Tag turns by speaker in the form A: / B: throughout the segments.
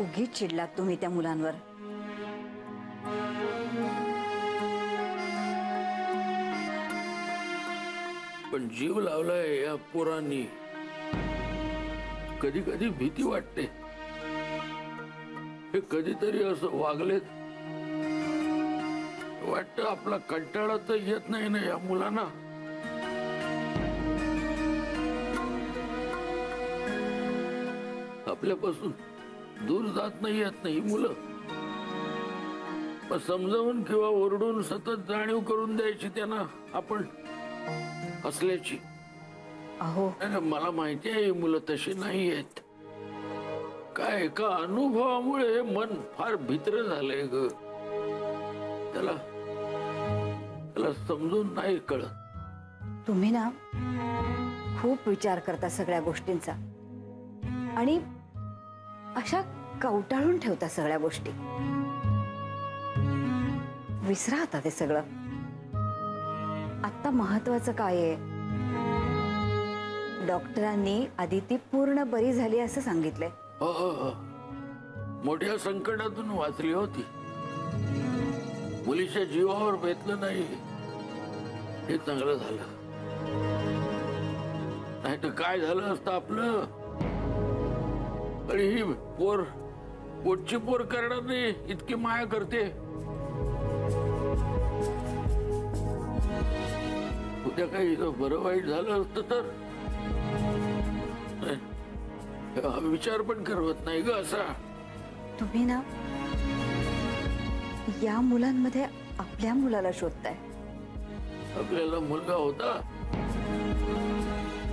A: उगीच चिडलात तुम्ही त्या मुलांवर.
B: पण जीव लावलाय या पोरांनी. कधी कधी भीती वाटते. हे कधीतरी असं वागलेत. वाटतं आपला कंटाळा तर येत नाही ना या मुलांना. आपल्यापासून दूर जात नाही येत नाही मुलं. पण समजावून किंवा ओरडून सतत जाणीव करून द्यायची त्यांना आपण असल्याची.
A: अहो
B: मला माहिती आहे मुलं तशी नाही आहेत. काय एका अनुभवामुळे मन फार भित्र झालंय ग. त्याला समजून नाही कळत.
A: तुम्ही ना खूप विचार करता सगळ्या गोष्टींचा आणि अशा कवटाळून ठेवता सगळ्या गोष्टी. विसरा आता ते सगळं. आता महत्वाचं काय आहे, डॉक्टरांनी आदिती पूर्ण बरी झाली असं सांगितलंय.
B: मोठ्या संकटातून वाचली होती. मुलीच्या जीवावर बेतलं नाही हे चांगलं झालं. नाही तर काय झालं असतं आपलं. आणि ही पोर पोटची पोर करणार नाही इतकी माया करते. उद्या काही बरं वाईट झालं असतं तर विचार पण करवत नाही ग असा.
A: तुम्ही ना या मुलांमध्ये आपल्या मुलाला शोधताय.
B: आपल्याला मुलगा होता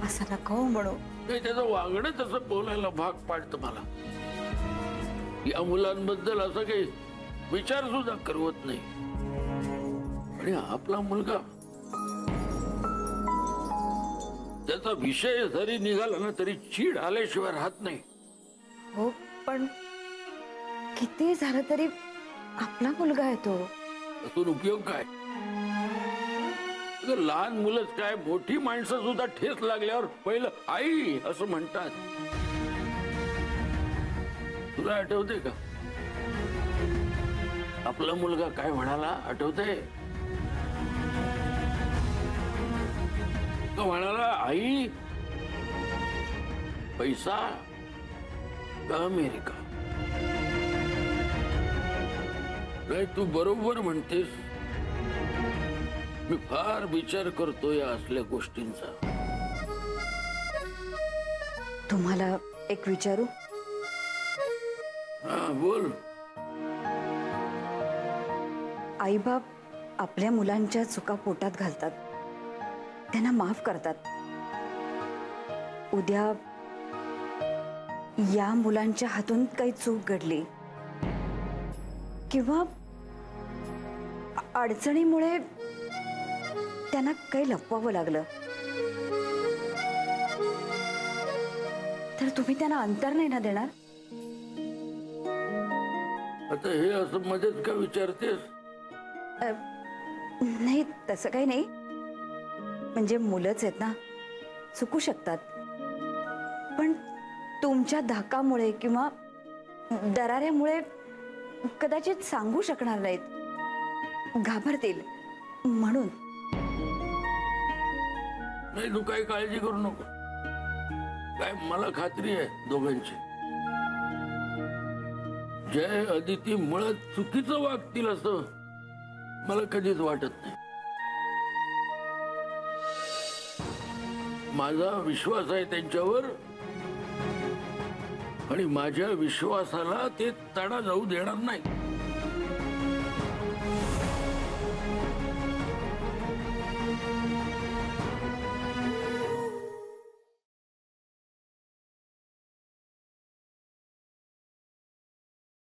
A: असं नका म्हणू.
B: त्याचं वागणं तसं बोलायला भाग पाडतं मला. या मुलांबद्दल असं काही विचार सुद्धा करवत नाही. आणि आपला मुलगा त्याचा विषय जरी निघाला ना तरी चीड आल्याशिवाय राहत नाही.
A: हो पण किती झालं तरी आपला मुलगा आहे तो.
B: त्यातून उपयोग काय. लहान मुलंच काय मोठी माणसं सुद्धा ठेच लागल्यावर पहिलं आई असं म्हणतात. तुला आठवते का आपला मुलगा काय म्हणाला. आठवतंय तो म्हणाला आई पैसा का अमेरिका. नाही तू बरोबर म्हणतेस. मी फार विचार करतो या असल्या गोष्टींचा.
A: तुम्हाला एक विचारू.
B: हा बोल.
A: आईबाप आपल्या मुलांच्या चुका पोटात घालतात, त्यांना माफ करतात. उद्या या मुलांच्या हातून काही चूक घडली किंवा अडचणीमुळे त्यांना काही लपवावं लागलं तर तुम्ही त्यांना अंतर नाही ना देणार.
B: आता हे असं मध्येच का विचारतेस.
A: नाही तसं काही नाही. म्हणजे मुलंच आहेत ना, चुकू शकतात. पण तुमच्या धाकामुळे किंवा दराऱ्यामुळे कदाचित सांगू शकणार नाहीत, घाबरतील म्हणून.
B: नाही तू काही काळजी करू नको. काय मला खात्री आहे दोघांची. जय अदिती मुळात चुकीचं वागतील असं मला कधीच वाटत नाही. माझा विश्वास आहे त्यांच्यावर आणि माझ्या विश्वासाला ते तडा जाऊ देणार नाही.